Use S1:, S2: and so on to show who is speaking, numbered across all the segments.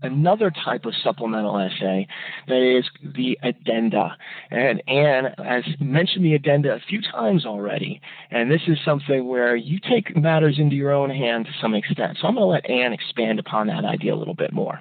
S1: another type of supplemental essay that is the addenda. And Anne has mentioned the addenda a few times already, and this is something where you take matters into your own hand to some extent. So I'm going to let Anne expand upon that idea a little bit more.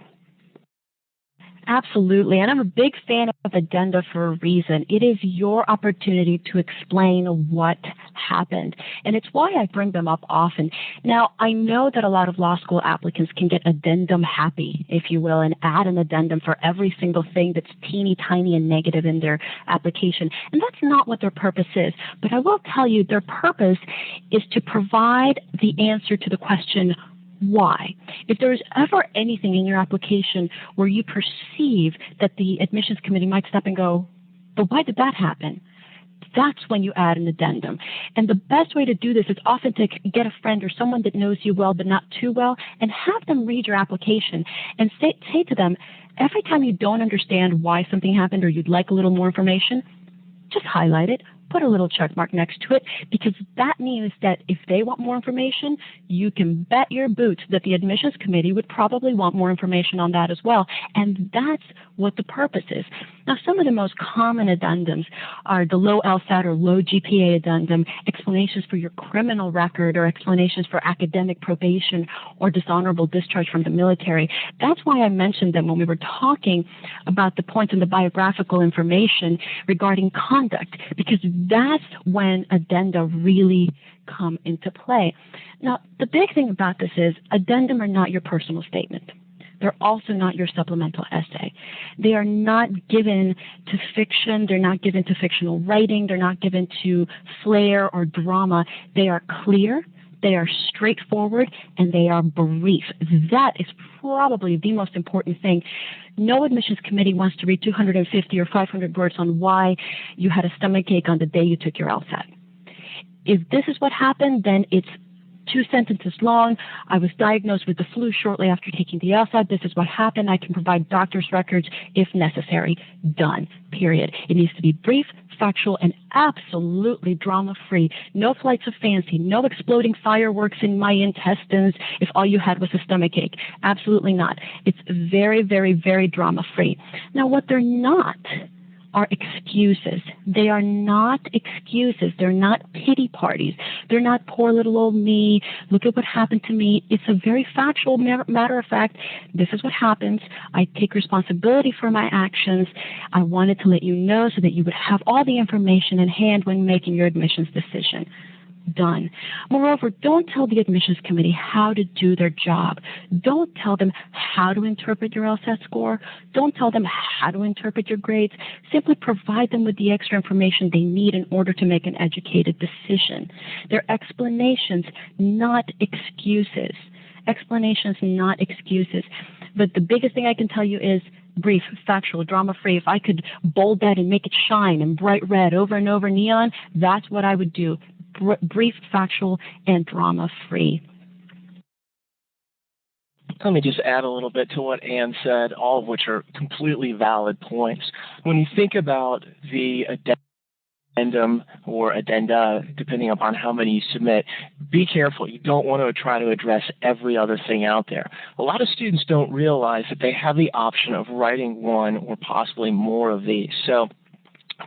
S2: Absolutely, and I'm a big fan of addenda for a reason. It is your opportunity to explain what happened, and it's why I bring them up often. Now, I know that a lot of law school applicants can get addendum happy, if you will, and add an addendum for every single thing that's teeny tiny and negative in their application, and that's not what their purpose is. But I will tell you, their purpose is to provide the answer to the question, why? If there is ever anything in your application where you perceive that the admissions committee might stop and go, but why did that happen? That's when you add an addendum. And the best way to do this is often to get a friend or someone that knows you well but not too well and have them read your application and say to them, every time you don't understand why something happened or you'd like a little more information, just highlight it. Put a little check mark next to it, because that means that if they want more information, you can bet your boots that the admissions committee would probably want more information on that as well. And that's what the purpose is. Now, some of the most common addendums are the low LSAT or low GPA addendum, explanations for your criminal record, or explanations for academic probation or dishonorable discharge from the military. That's why I mentioned them when we were talking about the points in the biographical information regarding conduct, because that's when addenda really come into play. Now, the big thing about this is addendum are not your personal statement. They're also not your supplemental essay. They are not given to fiction. They're not given to fictional writing. They're not given to flair or drama. They are clear. They are straightforward, and they are brief. That is probably the most important thing. No admissions committee wants to read 250 or 500 words on why you had a stomachache on the day you took your LSAT. If this is what happened, then it's 2 sentences long. I was diagnosed with the flu shortly after taking the LSAT. This is what happened. I can provide doctor's records if necessary. Done. Period. It needs to be brief, factual, and absolutely drama-free. No flights of fancy. No exploding fireworks in my intestines if all you had was a stomachache. Absolutely not. It's very, very, very drama-free. Now, what they're not are excuses. They are not excuses. They're not pity parties. They're not poor little old me. Look at what happened to me. It's a very factual matter of fact. This is what happens. I take responsibility for my actions. I wanted to let you know so that you would have all the information in hand when making your admissions decision. Done. Moreover, don't tell the admissions committee how to do their job. Don't tell them how to interpret your LSAT score. Don't tell them how to interpret your grades. Simply provide them with the extra information they need in order to make an educated decision. They're explanations, not excuses. Explanations, not excuses. But the biggest thing I can tell you is brief, factual, drama-free. If I could bold that and make it shine in bright red over and over neon, that's what I would do. Brief, factual, and drama-free.
S1: Let me just add a little bit to what Anne said, all of which are completely valid points. When you think about the addendum or addenda, depending upon how many you submit, be careful. You don't want to try to address every other thing out there. A lot of students don't realize that they have the option of writing one or possibly more of these. So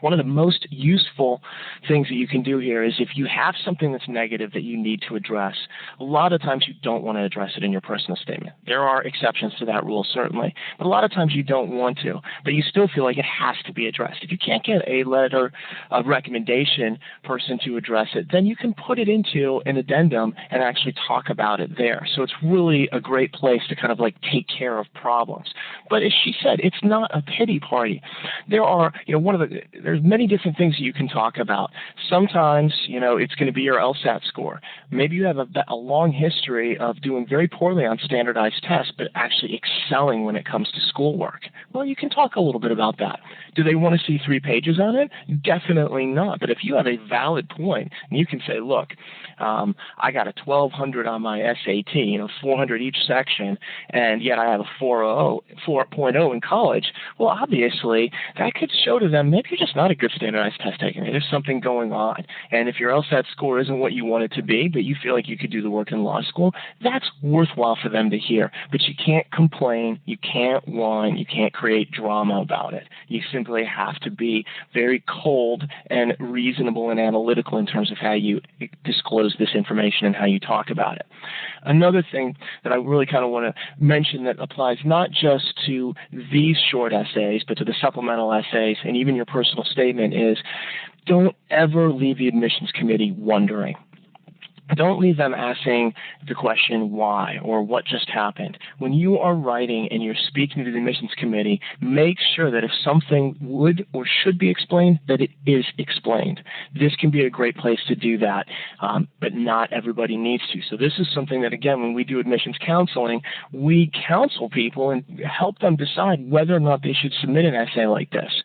S1: one of the most useful things that you can do here is if you have something that's negative that you need to address, a lot of times you don't want to address it in your personal statement. There are exceptions to that rule, certainly, but a lot of times you don't want to, but you still feel like it has to be addressed. If you can't get a letter of recommendation person to address it, then you can put it into an addendum and actually talk about it there. So it's really a great place to kind of like take care of problems. But as she said, it's not a pity party. There are, there's many different things that you can talk about. Sometimes, it's going to be your LSAT score. Maybe you have a long history of doing very poorly on standardized tests, but actually excelling when it comes to schoolwork. Well, you can talk a little bit about that. Do they want to see 3 pages on it? Definitely not. But if you have a valid point, and you can say, look, I got a 1200 on my SAT, 400 each section, and yet I have a 4.0 in college. Well, obviously, that could show to them maybe you're just just not a good standardized test taker. There's something going on. And if your LSAT score isn't what you want it to be, but you feel like you could do the work in law school, that's worthwhile for them to hear. But you can't complain, you can't whine, you can't create drama about it. You simply have to be very cold and reasonable and analytical in terms of how you disclose this information and how you talk about it. Another thing that I really kind of want to mention that applies not just to these short essays, but to the supplemental essays and even your personal statement is don't ever leave the admissions committee wondering. Don't leave them asking the question why or what just happened. When you are writing and you're speaking to the admissions committee, make sure that if something would or should be explained, that it is explained. This can be a great place to do that, but not everybody needs to. So this is something that, again, when we do admissions counseling, we counsel people and help them decide whether or not they should submit an essay like this.